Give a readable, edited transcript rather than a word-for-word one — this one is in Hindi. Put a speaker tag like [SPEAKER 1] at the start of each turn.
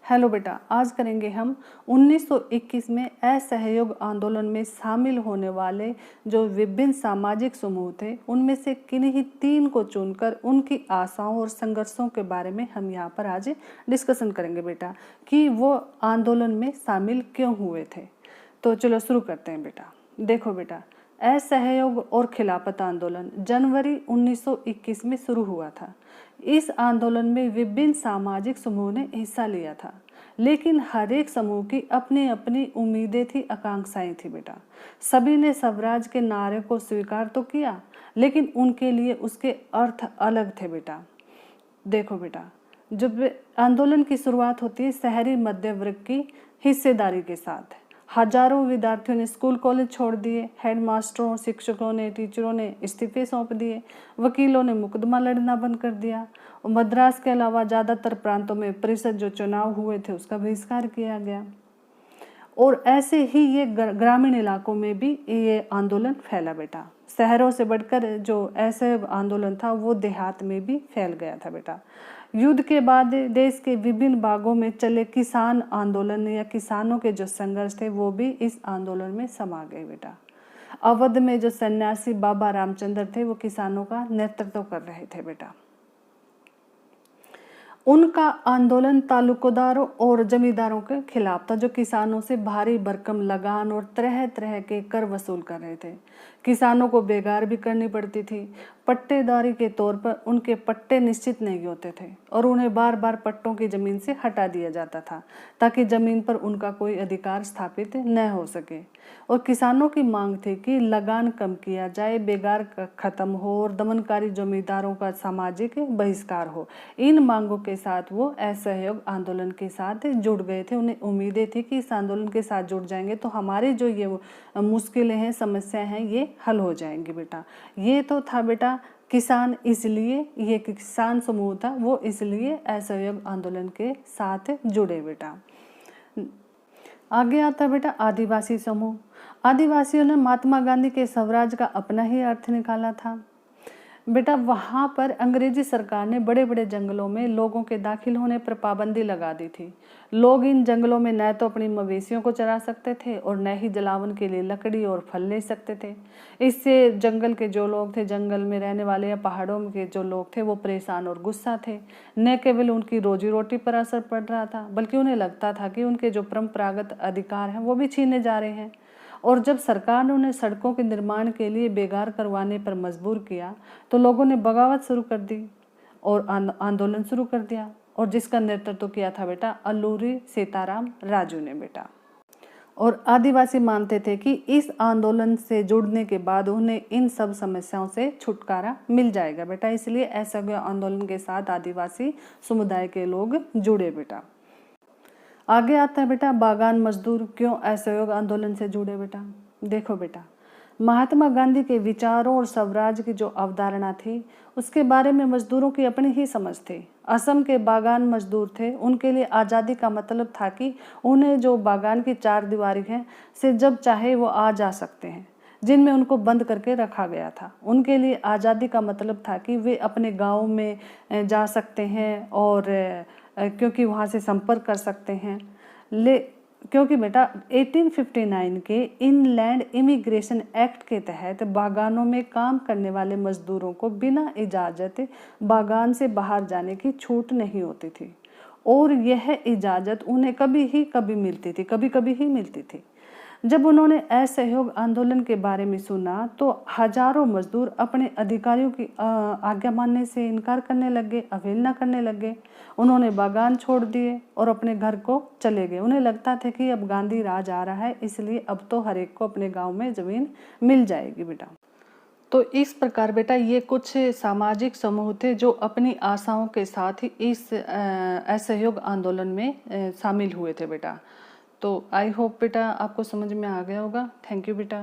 [SPEAKER 1] हेलो बेटा, आज करेंगे हम 1921 में असहयोग आंदोलन में शामिल होने वाले जो विभिन्न सामाजिक समूह थे उनमें से किन्हीं 3 को चुनकर उनकी आशाओं और संघर्षों के बारे में हम यहाँ पर आज डिस्कशन करेंगे बेटा कि वो आंदोलन में शामिल क्यों हुए थे। तो चलो शुरू करते हैं बेटा। देखो बेटा, असहयोग और खिलाफत आंदोलन जनवरी 1921 में शुरू हुआ था। इस आंदोलन में विभिन्न सामाजिक समूह ने हिस्सा लिया था, लेकिन हर एक समूह की अपनी अपनी उम्मीदें थी, आकांक्षाएं थी बेटा। सभी ने स्वराज के नारे को स्वीकार तो किया, लेकिन उनके लिए उसके अर्थ अलग थे बेटा। देखो बेटा, जब आंदोलन की शुरुआत होती है शहरी मध्य वर्ग की हिस्सेदारी के साथ। हजारों विद्यार्थियों ने स्कूल कॉलेज छोड़ दिए, हेडमास्टरों, शिक्षकों ने, टीचरों ने इस्तीफे सौंप दिए, वकीलों ने मुकदमा लड़ना बंद कर दिया और मद्रास के अलावा ज़्यादातर प्रांतों में परिषद जो चुनाव हुए थे उसका बहिष्कार किया गया। और ऐसे ही ये ग्रामीण इलाकों में भी ये आंदोलन फैला बेटा। शहरों से बढ़कर जो ऐसे आंदोलन था वो देहात में भी फैल गया था बेटा। युद्ध के बाद देश के विभिन्न भागों में चले किसान आंदोलन या किसानों के जो संघर्ष थे वो भी इस आंदोलन में समा गए बेटा। अवध में जो सन्यासी बाबा रामचंद्र थे वो किसानों का नेतृत्व कर रहे थे बेटा। उनका आंदोलन तालुकेदारों और जमींदारों के खिलाफ था, जो किसानों से भारी भरकम लगान और तरह तरह के कर वसूल कर रहे थे। किसानों को बेगार भी करनी पड़ती थी। पट्टेदारी के तौर पर उनके पट्टे निश्चित नहीं होते थे और उन्हें बार बार पट्टों की जमीन से हटा दिया जाता था ताकि जमीन पर उनका कोई अधिकार स्थापित न हो सके। और किसानों की मांग थी कि लगान कम किया जाए, बेगार खत्म हो और दमनकारी जमींदारों का सामाजिक बहिष्कार हो। इन मांगों के साथ वो असहयोग आंदोलन के साथ जुड़ गए थे। उन्हें उम्मीदें थी कि इस आंदोलन के साथ जुड़ जाएंगे तो हमारी जो ये मुश्किलें हैं, समस्याएं हैं, ये हल हो जाएंगी बेटा। ये तो था बेटा किसान, इसलिए ये किसान समूह था वो इसलिए असहयोग आंदोलन के साथ जुड़े बेटा। आगे आता बेटा आदिवासी समूह। आदिवासियों ने महात्मा गांधी के स्वराज का अपना ही अर्थ निकाला था बेटा। वहाँ पर अंग्रेजी सरकार ने बड़े बड़े जंगलों में लोगों के दाखिल होने पर पाबंदी लगा दी थी। लोग इन जंगलों में न तो अपनी मवेशियों को चरा सकते थे और न ही जलावन के लिए लकड़ी और फल ले सकते थे। इससे जंगल के जो लोग थे, जंगल में रहने वाले या पहाड़ों के जो लोग थे वो परेशान और गुस्सा थे। न केवल उनकी रोजी रोटी पर असर पड़ रहा था, बल्कि उन्हें लगता था कि उनके जो परंपरागत अधिकार हैं वो भी छीने जा रहे हैं। और जब सरकार ने उन्हें सड़कों के निर्माण के लिए बेगार करवाने पर मजबूर किया तो लोगों ने बगावत शुरू कर दी और आंदोलन शुरू कर दिया, और जिसका नेतृत्व किया था बेटा अल्लूरी सीताराम राजू ने बेटा। और आदिवासी मानते थे कि इस आंदोलन से जुड़ने के बाद उन्हें इन सब समस्याओं से छुटकारा मिल जाएगा बेटा। इसलिए असहयोग आंदोलन के साथ आदिवासी समुदाय के लोग जुड़े बेटा। आगे आता है बेटा बागान मजदूर क्यों असहयोग आंदोलन से जुड़े बेटा। देखो बेटा, महात्मा गांधी के विचारों और स्वराज की जो अवधारणा थी उसके बारे में मजदूरों की अपनी ही समझ थी। असम के बागान मजदूर थे, उनके लिए आज़ादी का मतलब था कि उन्हें जो बागान की 4 दीवारी है से जब चाहे वो आ जा सकते हैं, जिनमें उनको बंद करके रखा गया था। उनके लिए आज़ादी का मतलब था कि वे अपने गाँव में जा सकते हैं और क्योंकि वहाँ से संपर्क कर सकते हैं। क्योंकि बेटा 1859 के इनलैंड इमिग्रेशन एक्ट के तहत बागानों में काम करने वाले मजदूरों को बिना इजाज़त बागान से बाहर जाने की छूट नहीं होती थी, और यह इजाज़त उन्हें कभी कभी ही मिलती थी। जब उन्होंने असहयोग आंदोलन के बारे में सुना तो हजारों मजदूर अपने अधिकारियों की आज्ञा मानने से इनकार करने लगे, अवहेलना करने लगे। उन्होंने बागान छोड़ दिए और अपने घर को चले गए। उन्हें लगता था कि अब गांधी राज आ रहा है, इसलिए अब तो हर एक को अपने गांव में ज़मीन मिल जाएगी बेटा। तो इस प्रकार बेटा ये कुछ सामाजिक समूह थे जो अपनी आशाओं के साथ ही इस असहयोग आंदोलन में शामिल हुए थे बेटा। तो आई होप बेटा आपको समझ में आ गया होगा। थैंक यू बेटा।